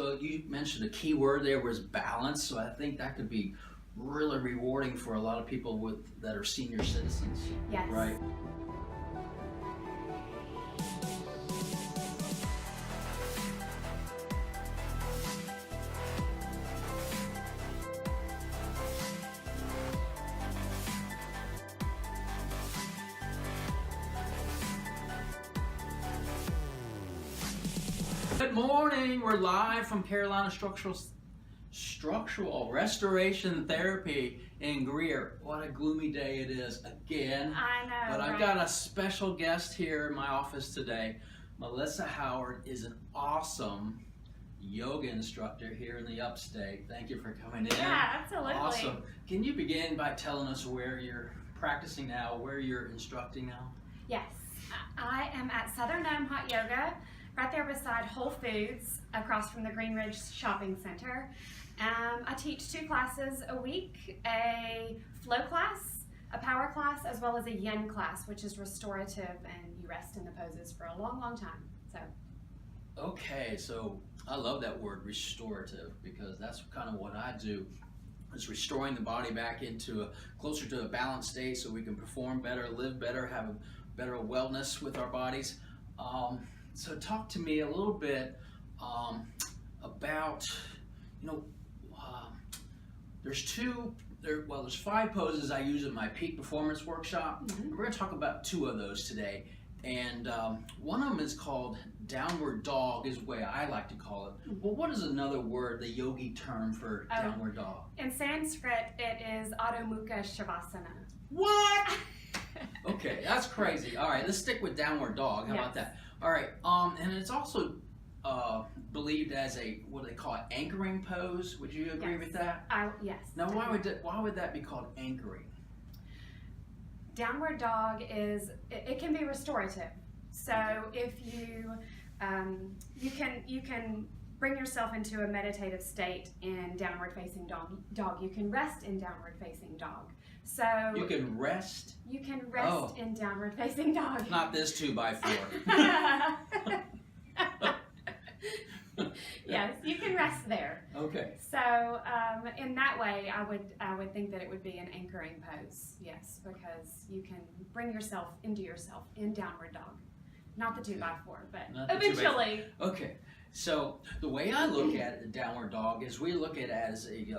So you mentioned a key word there was balance, so I think that could be really rewarding for a lot of people that are senior citizens. Yes. Right. Good morning. We're live from Carolina Structural Restoration Therapy in Greer. What a gloomy day it is again. I know. But I've right? got a special guest here in my office today. Melisa Howard is an awesome yoga instructor here in the upstate. Thank you for coming in. Yeah, absolutely. Awesome. Can you begin by telling us where you're practicing now, where you're instructing now? Yes. I am at Southern Home Hot Yoga, right there beside Whole Foods, across from the Green Ridge Shopping Center. I teach 2 classes a week, a flow class, a power class, as well as a yin class, which is restorative, and you rest in the poses for a long, long time. So. Okay, so I love that word restorative, because that's kind of what I do. It's restoring the body back into closer to a balanced state so we can perform better, live better, have a better wellness with our bodies. So talk to me a little bit about, there's 5 poses I use in my peak performance workshop. Mm-hmm. We're going to talk about 2 of those today. And one of them is called downward dog, is the way I like to call it. Mm-hmm. Well, what is another word, the yogi term for downward dog? In Sanskrit, it is Adho Mukha Shavasana. What? Okay, that's crazy. All right, let's stick with downward dog. How about that? All right, and it's also believed as what they call it, anchoring pose. Would you agree with that? Yes. Now, why would that be called anchoring? Downward dog it can be restorative. So if you you can bring yourself into a meditative state in downward facing dog. You can rest in downward facing dog. So you can rest. You can rest in downward facing dog. Not this 2x4. Yes, you can rest there. Okay. So in that way, I would think that it would be an anchoring pose. Yes, because you can bring yourself into yourself in downward dog, not the 2x4, but eventually. Okay. So the way I look at the downward dog is we look at it as a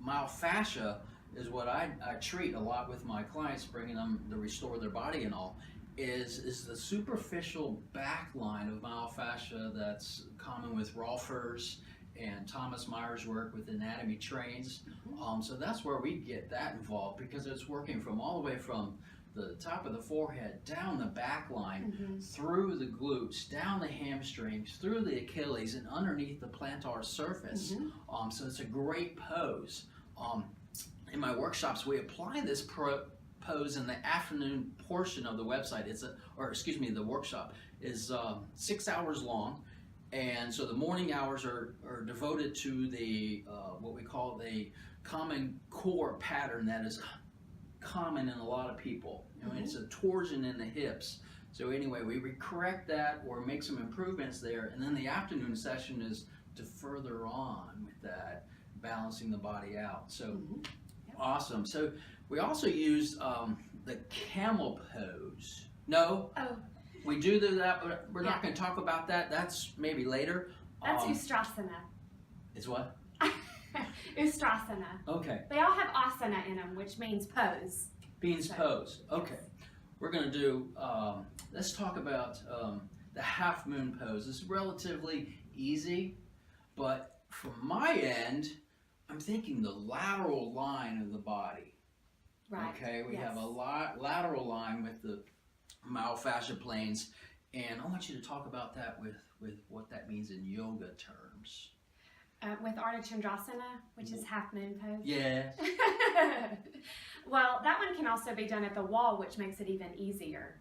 myofascia is what I treat a lot with my clients, bringing them to restore their body and all. Is the superficial back line of myofascia that's common with Rolfers and Thomas Meyer's work with anatomy trains. So that's where we get that involved, because it's working from all the way from the top of the forehead, down the back line, through the glutes, down the hamstrings, through the Achilles, and underneath the plantar surface. So it's a great pose. In my workshops, we apply this pose in the afternoon portion of the website. The workshop is 6 hours long, and so the morning hours are devoted to the what we call the common core pattern that is common in a lot of people. It's a torsion in the hips. So anyway, we correct that or make some improvements there, and then the afternoon session is to further on with that, balancing the body out. So awesome. So we also use the camel pose. No, we do that, but we're not going to talk about that. That's maybe later. That's Ustrasana. It's what? Ustrasana. Okay. They all have asana in them, which means pose. Means pose. Okay. We're going to do, let's talk about the half moon pose. It's relatively easy, but from my end, I'm thinking the lateral line of the body. Right. Okay, we have a lateral line with the myofascial planes, and I want you to talk about that with what that means in yoga terms. With Ardha Chandrasana, which is half moon pose. Yes. Well, that one can also be done at the wall, which makes it even easier.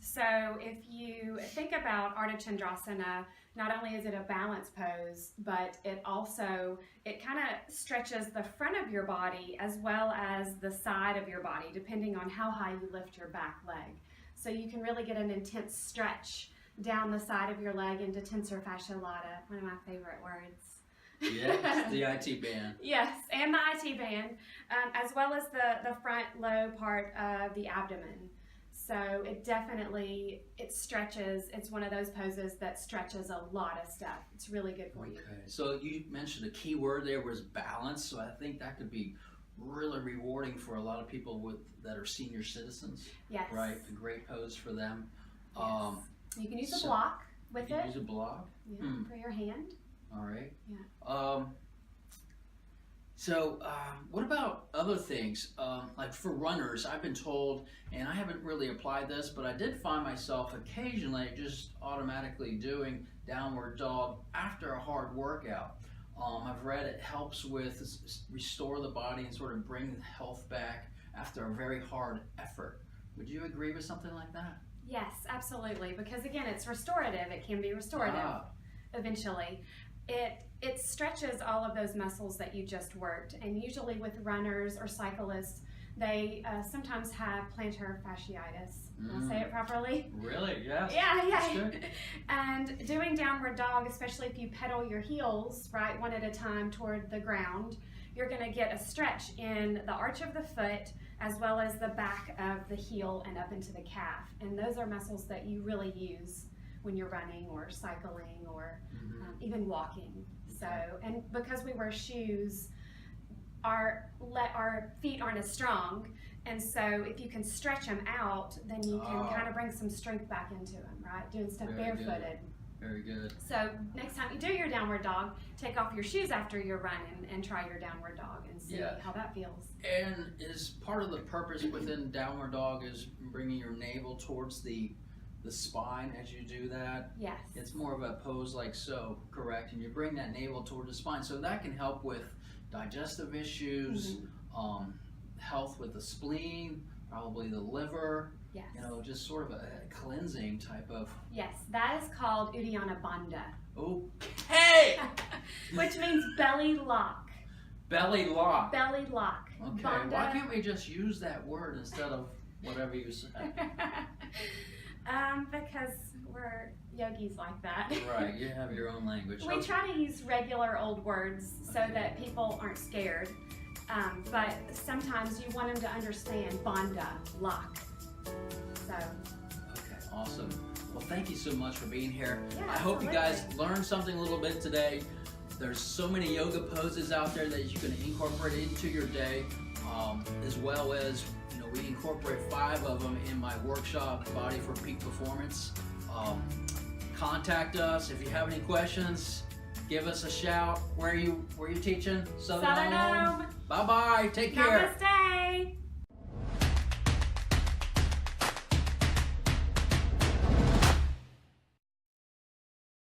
So if you think about Ardha Chandrasana, not only is it a balance pose, but it kind of stretches the front of your body as well as the side of your body, depending on how high you lift your back leg. So you can really get an intense stretch down the side of your leg into tensor fascia lata, one of my favorite words. Yes, the IT band. Yes, and the IT band, as well as the front low part of the abdomen. So it definitely, it stretches. It's one of those poses that stretches a lot of stuff. It's really good for you. Okay, so you mentioned a key word there was balance. So I think that could be really rewarding for a lot of people that are senior citizens. Yes. Right, a great pose for them. Yes. You can use a block with you it. can use a block. Yeah, for your hand. All right. Yeah. So what about other things? Like for runners, I've been told, and I haven't really applied this, but I did find myself occasionally just automatically doing downward dog after a hard workout. I've read it helps with restore the body and sort of bring the health back after a very hard effort. Would you agree with something like that? Yes, absolutely. Because again, it's restorative. It can be restorative eventually. It stretches all of those muscles that you just worked. And usually with runners or cyclists, they sometimes have plantar fasciitis. Did I say it properly? Really? Yes. Yeah. That's good. And doing downward dog, especially if you pedal your heels, right, one at a time toward the ground, you're going to get a stretch in the arch of the foot as well as the back of the heel and up into the calf. And those are muscles that you really use when you're running or cycling or even walking. So, and because we wear shoes, our feet aren't as strong, and so if you can stretch them out, then you can kind of bring some strength back into them, right? Doing stuff barefooted. Very good. So next time you do your downward dog, take off your shoes after you're running and try your downward dog and see how that feels. And is part of the purpose within downward dog is bringing your navel towards the spine as you do that? Yes. It's more of a pose like so, correct? And you bring that navel toward the spine. So that can help with digestive issues, health with the spleen, probably the liver. Yes. You know, just sort of a cleansing type of. Yes, that is called Uddiyana Bandha. Okay! Which means belly lock. Belly lock. Belly lock. Okay, Bandha. why can't we just use that word instead of whatever you said? Because we're yogis like that. Right, you have your own language. We try to use regular old words so that people aren't scared. But sometimes you want them to understand bandha, lock. So. Okay, awesome. Well, thank you so much for being here. Yeah, I hope you guys absolutely. learned something a little bit today. There's so many yoga poses out there that you can incorporate into your day, as well as we incorporate 5 of them in my workshop, Body for Peak Performance. Contact us if you have any questions. Give us a shout. Where are you teaching? Southern Home. Bye bye. Take care. Namaste.